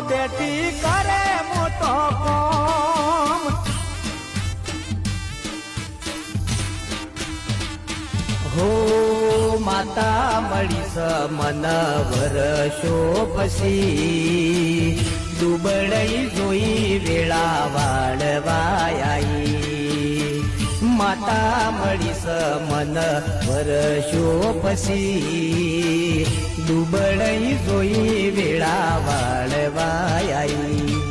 બેટી કરે મોટો કોમ હો માતા મળી સ મન વરસો પછી દુબળઈ જોઈ વેળા વાળવાઈ માતા મળી સ મન વરસો પછી દુબળઈ જોઈ વેળા વાળવાઈ